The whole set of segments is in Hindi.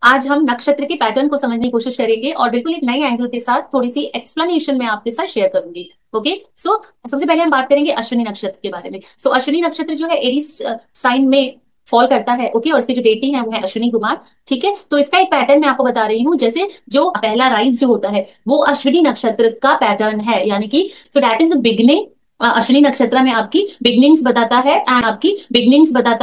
आज हम नक्षत्र के पैटर्न को समझने की कोशिश करेंगे और बिल्कुल एक नए एंगल के साथ थोड़ी सी एक्सप्लेनेशन में आपके साथ शेयर करूंगी। ओके सो सबसे पहले हम बात करेंगे अश्विनी नक्षत्र के बारे में। सो अश्विनी नक्षत्र जो है एरीज साइन में फॉल करता है। ओके और इसकी जो डेटिंग है वो है अश्विनी कुमार। ठीक है, तो इसका एक पैटर्न मैं आपको बता रही हूँ। जैसे जो पहला राइज जो होता है वो अश्विनी नक्षत्र का पैटर्न है, यानी कि so that is the beginning. Ashwini नक्षत्र में आपकी बिगनिंग्स बताता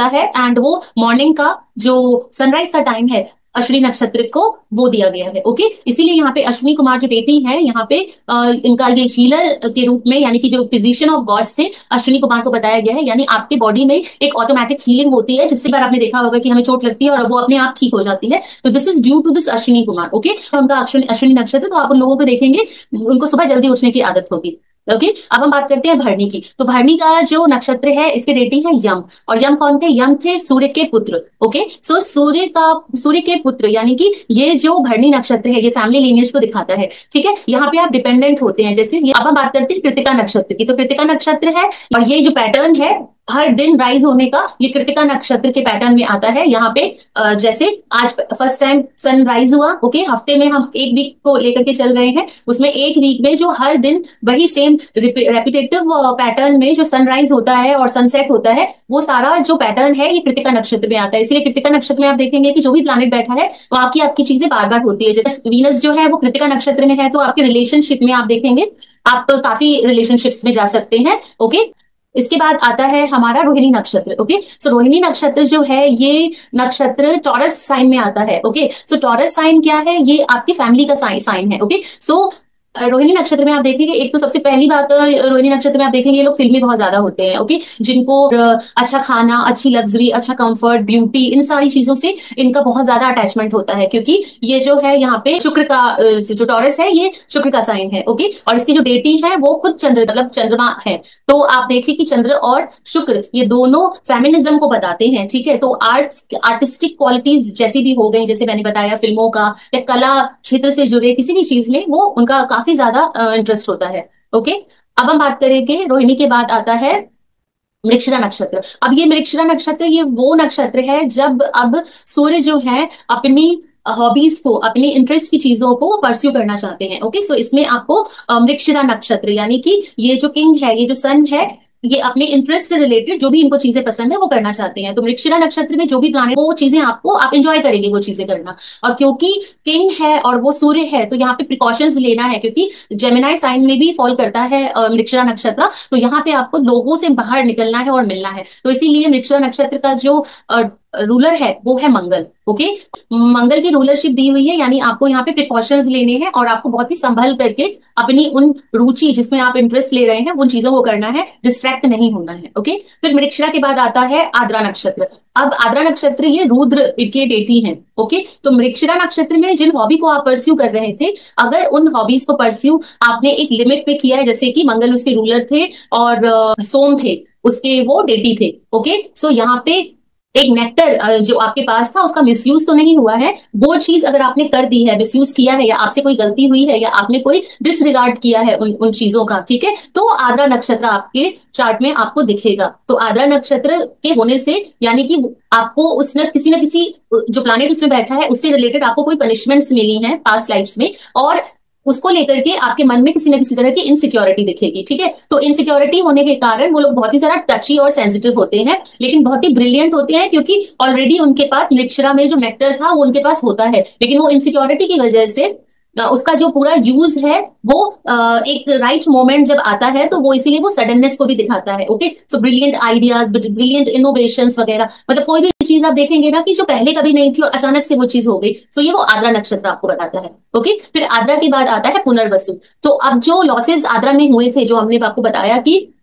है एंड वो मॉर्निंग का जो सनराइज का टाइम है अश्विनी नक्षत्र को वो दिया गया है। ओके, इसीलिए यहाँ पे अश्विनी कुमार जो डेटी है यहाँ पे इनका ये हीलर के रूप में, यानी कि जो फिजिशियन ऑफ गॉड से अश्विनी कुमार को बताया गया है। यानी आपके बॉडी में एक ऑटोमेटिक हीलिंग होती है, जिससे बार आपने देखा होगा कि हमें चोट लगती है और वो अपने आप ठीक हो जाती है। तो this is due to this Ashwini Kumar. Okay, उनका अश्विनी नक्षत्र, तो आप उन लोगों को देखेंगे उनको सुबह जल्दी उठने की आदत होगी। ओके, अब हम बात करते हैं भरणी की। तो भरणी का जो नक्षत्र है इसके रेटिंग है यम। और यम कौन थे? यम थे सूर्य के पुत्र। ओके सो सूर्य के पुत्र, यानी कि ये जो भरणी नक्षत्र है ये फैमिली लीनियज को दिखाता है। ठीक है, यहाँ पे आप डिपेंडेंट होते हैं। जैसे अब हम बात करते हैं कृतिका नक्षत्र की। तो कृतिका नक्षत्र है और ये जो पैटर्न है हर दिन राइज होने का, ये कृतिका नक्षत्र के पैटर्न में आता है। यहाँ पे जैसे आज फर्स्ट टाइम सनराइज हुआ। ओके, हफ्ते में हम एक वीक को लेकर के चल रहे हैं, उसमें एक वीक में जो हर दिन वही सेम रेपिटेटिव पैटर्न में जो सनराइज होता है और सनसेट होता है, वो सारा जो पैटर्न है ये कृतिका नक्षत्र में आता है। इसलिए कृतिका नक्षत्र में आप देखेंगे कि जो भी प्लैनेट बैठा है वो आपकी चीजें बार बार होती है। जैसे वीनस जो है वो कृतिका नक्षत्र में है, तो आपके रिलेशनशिप में आप देखेंगे आप तो काफी रिलेशनशिप्स में जा सकते हैं। ओके, इसके बाद आता है हमारा रोहिणी नक्षत्र। ओके सो रोहिणी नक्षत्र जो है ये नक्षत्र टॉरस साइन में आता है। ओके सो टॉरस साइन क्या है? ये आपकी फैमिली का साइन है। ओके सो रोहिणी नक्षत्र में आप देखेंगे, एक तो सबसे पहली बात रोहिणी नक्षत्र में आप देखेंगे ये लोग फिल्मी बहुत ज्यादा होते हैं। ओके, जिनको अच्छा खाना, अच्छी लग्जरी, अच्छा कंफर्ट, ब्यूटी, इन सारी चीजों से इनका बहुत ज्यादा अटैचमेंट होता है, क्योंकि ये जो है यहाँ पे शुक्र का जो टॉरस है ये शुक्र का साइन है। ओके, और इसकी जो डेटी है वो खुद चंद्र मतलब चंद्रमा है। तो आप देखिए कि चंद्र और शुक्र ये दोनों फेमिनिज्म को बताते हैं। ठीक है, तो आर्टिस्टिक क्वालिटीज जैसी भी हो गई, जैसे मैंने बताया फिल्मों का या कला क्षेत्र से जुड़े किसी भी चीज में वो उनका काफी ज्यादा इंटरेस्ट होता है। ओके, अब हम बात करेंगे रोहिणी के बाद आता है मृगशिरा नक्षत्र। अब ये मृगशिरा नक्षत्र ये वो नक्षत्र है जब अब सूर्य जो है अपनी हॉबीज को, अपनी इंटरेस्ट की चीजों को परस्यू करना चाहते हैं। ओके सो इसमें आपको मृगशिरा नक्षत्र, यानी कि ये जो किंग है, ये जो सन है, ये अपने इंटरेस्ट से रिलेटेड जो भी इनको चीजें पसंद है वो करना चाहते हैं। तो मृगशिरा नक्षत्र में जो भी प्लानेट वो चीजें आपको आप एंजॉय करेंगे वो चीजें करना। और क्योंकि किंग है और वो सूर्य है तो यहाँ पे प्रिकॉशंस लेना है, क्योंकि जेमिनाई साइन में भी फॉल करता है मृगशिरा नक्षत्र। तो यहाँ पे आपको लोगों से बाहर निकलना है और मिलना है। तो इसीलिए मृगशिरा नक्षत्र का जो रूलर है वो है मंगल। ओके, मंगल की रूलरशिप दी हुई है, यानी आपको यहाँ पे प्रिकॉशंस लेने हैं और आपको बहुत ही संभल करके अपनी उन रुचि जिसमें आप इंटरेस्ट ले रहे हैं उन चीजों को करना है, डिस्ट्रैक्ट नहीं होना है। ओके, फिर मृगशिरा के बाद आता है आद्रा नक्षत्र। अब आद्रा नक्षत्र ये रुद्र के डेटी है। ओके, तो मृगशिरा नक्षत्र में जिन हॉबी को आप परस्यू कर रहे थे, अगर उन हॉबीज को परस्यू आपने एक लिमिट पे किया है, जैसे कि मंगल उसके रूलर थे और सोम थे उसके वो डेटी थे। ओके सो यहाँ पे एक नेक्टर जो आपके पास था उसका मिसयूज तो नहीं हुआ है। वो चीज अगर आपने कर दी है, मिसयूज किया है, या आपसे कोई गलती हुई है, या आपने कोई डिसरिगार्ड किया है उन चीजों का, ठीक है, तो आद्रा नक्षत्र आपके चार्ट में आपको दिखेगा। तो आद्रा नक्षत्र के होने से यानी कि आपको उसने किसी न किसी जो प्लानेट उसमें बैठा है उससे रिलेटेड आपको कोई पनिशमेंट्स मिली हैं पास्ट लाइफ्स में, और उसको लेकर के आपके मन में किसी न किसी तरह की इनसिक्योरिटी दिखेगी। ठीक है, तो इनसिक्योरिटी होने के कारण वो लोग बहुत ही ज्यादा टची और सेंसिटिव होते हैं, लेकिन बहुत ही ब्रिलियंट होते हैं, क्योंकि ऑलरेडी उनके पास मृगशिरा में जो नेक्टर था वो उनके पास होता है। लेकिन वो इनसिक्योरिटी की वजह से उसका जो पूरा यूज है वो एक राइट मोमेंट जब आता है तो वो इसीलिए वो सडननेस को भी दिखाता है। Okay so brilliant ideas, brilliant innovations वगैरह, मतलब कोई भी चीज आप देखेंगे ना कि जो पहले कभी नहीं थी और अचानक से वो चीज हो गई, सो ये वो आद्रा नक्षत्र आपको बताता है। ओके, फिर आद्रा के बाद आता है पुनर्वसु। तो अब जो लॉसेस आद्रा में हुए थे, जो हमने आपको बताया कि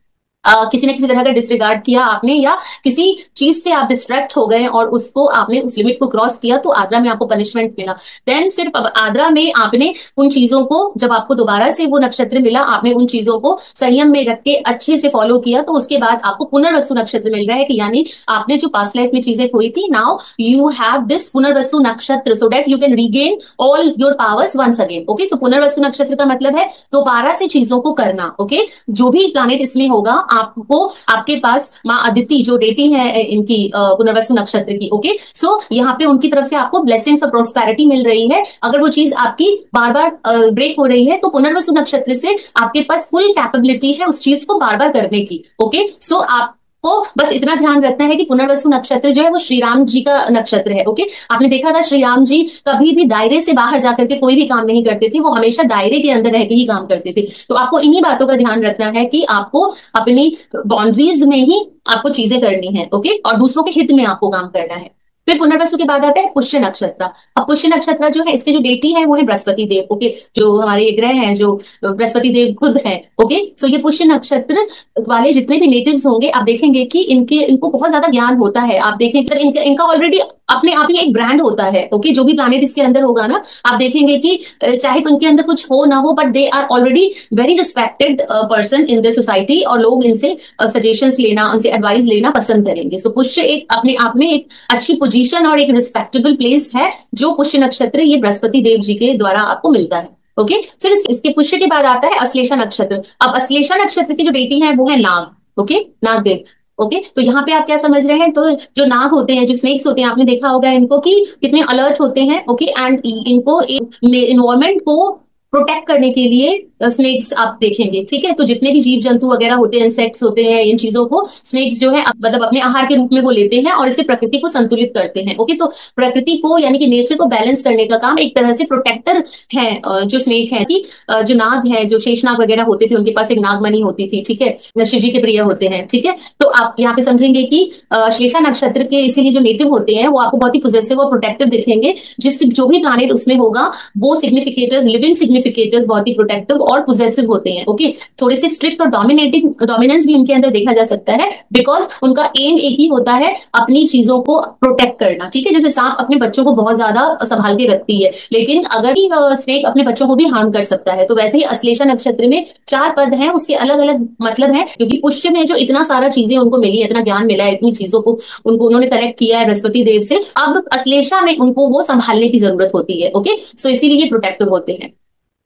किसी न किसी तरह का डिसरिगार्ड किया आपने, या किसी चीज से आप डिस्ट्रैक्ट हो गए और उसको आपने उस लिमिट को क्रॉस किया, तो आद्रा में आपको पनिशमेंट मिला। देन फिर आद्रा में आपने उन चीजों को, जब आपको दोबारा से वो नक्षत्र मिला, आपने उन चीजों को संयम में रख के अच्छे से फॉलो किया, तो उसके बाद आपको पुनर्वसु नक्षत्र मिल रहा है, कि यानी आपने जो पास्ट लाइफ में चीजें खोई थी, now you have this Punarvasu nakshatra so that you can regain all your powers once again. Okay so Punarvasu नक्षत्र का मतलब है दोबारा से चीजों को करना। ओके, जो भी प्लानेट इसमें होगा आपको आपके पास माँ अदिति जो डेटी है इनकी पुनर्वसु नक्षत्र की, ओके। सो यहाँ पे उनकी तरफ से आपको ब्लेसिंग्स और प्रोस्पेरिटी मिल रही है। अगर वो चीज आपकी बार बार ब्रेक हो रही है तो पुनर्वसु नक्षत्र से आपके पास फुल कैपेबिलिटी है उस चीज को बार बार करने की, ओके। सो आप को बस इतना ध्यान रखना है कि पुनर्वसु नक्षत्र जो है वो श्री राम जी का नक्षत्र है, ओके। आपने देखा था श्री राम जी कभी भी दायरे से बाहर जाकर के कोई भी काम नहीं करते थे, वो हमेशा दायरे के अंदर रह के ही काम करते थे। तो आपको इन्हीं बातों का ध्यान रखना है कि आपको अपनी बाउंड्रीज में ही आपको चीजें करनी है, ओके, और दूसरों के हित में आपको काम करना है। फिर पुनर्वसु के बाद आता है पुष्य नक्षत्र। अब पुष्य नक्षत्र जो है इसके जो डेटी है वो है बृहस्पति देव, ओके, जो हमारे ग्रह हैं, जो बृहस्पति देव खुद है, ओके। सो ये पुष्य नक्षत्र वाले जितने भी नेटिव्स होंगे आप देखेंगे कि इनको बहुत ज्यादा ज्ञान होता है। आप देखें इनका ऑलरेडी अपने आप ही एक ब्रांड होता है, ओके। जो भी प्लानेट इसके अंदर होगा ना, आप देखेंगे कि चाहे उनके अंदर कुछ हो ना हो, but they are already very respected person in the society, और लोग इनसे सजेशंस लेना, उनसे एडवाइस लेना पसंद करेंगे। सो पुष्य एक अपने आप में एक अच्छी पोजीशन और एक रिस्पेक्टेबल प्लेस है जो पुष्य नक्षत्र ये बृहस्पति देव जी के द्वारा आपको मिलता है, ओके। फिर इसके पुष्य के बाद आता है अश्लेषा नक्षत्र। अब अश्लेषा नक्षत्र की जो डेटी है वो है नाग, ओके, नागदेव, ओके। तो यहाँ पे आप क्या समझ रहे हैं, तो जो नाग होते हैं, जो स्नेक्स होते हैं, आपने देखा होगा इनको कि कितने अलर्ट होते हैं, ओके। एंड इनको इन्वायरमेंट को प्रोटेक्ट करने के लिए स्नेक्स आप देखेंगे, ठीक है। तो जितने भी जीव जंतु वगैरह होते हैं, इंसेक्ट्स होते हैं, इन चीजों को स्नेक्स जो है मतलब अपने आहार के रूप में वो लेते हैं और इससे प्रकृति को संतुलित करते हैं, ओके। तो प्रकृति को यानी कि नेचर को बैलेंस करने का काम एक तरह से प्रोटेक्टर है जो स्नेक है कि जो नाग है, जो शेषनाग वगैरह होते थे, उनके पास एक नागमणि होती थी, ठीक है, शिव जी के प्रिय होते हैं, ठीक है। तो आप यहाँ पे समझेंगे कि श्लेषा नक्षत्र के इसीलिए जो नेटिव होते हैं वो आपको बहुत ही पोजेसिव और प्रोटेक्टिव दिखेंगे, जिससे जो भी प्लानेट उसमें होगा वो सिग्निफिकेटर्स, लिविंग सिग्निफिकेटर्स बहुत ही प्रोटेक्टिव और पोजेसिव होते हैं, ओके। थोड़े से स्ट्रिक्ट और डोमिनेंस भी उनके अंदर देखा जा सकता है, बिकॉज उनका एम एक ही होता है, अपनी चीजों को प्रोटेक्ट करना, ठीक है। जैसे सांप अपने बच्चों को बहुत ज्यादा संभाल के रखती है, लेकिन अगर स्नेक अपने बच्चों को भी हार्म कर सकता है। तो वैसे ही अश्लेषा नक्षत्र में 4 पद हैं, उसके अलग अलग मतलब है, क्योंकि पुष्य में जो इतना सारा चीजें उनको मिली है, इतना ज्ञान मिला है, इतनी चीजों को उन्होंने कलेक्ट किया है बृहस्पति देव से, अब अश्लेषा में उनको वो संभालने की जरूरत होती है, ओके। सो इसीलिए ये प्रोटेक्टिव होते हैं।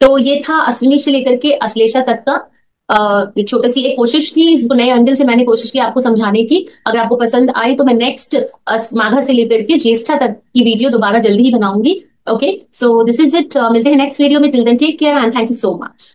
तो ये था अश्विनी से लेकर के अश्लेषा तक का छोटी सी एक कोशिश थी, इसको नए एंगल से मैंने कोशिश की आपको समझाने की। अगर आपको पसंद आई तो मैं नेक्स्ट माघा से लेकर के ज्येष्ठा तक की वीडियो दोबारा जल्दी ही बनाऊंगी, okay. So this is it, मिलते हैं नेक्स्ट वीडियो में। Till then take care and thank you so much.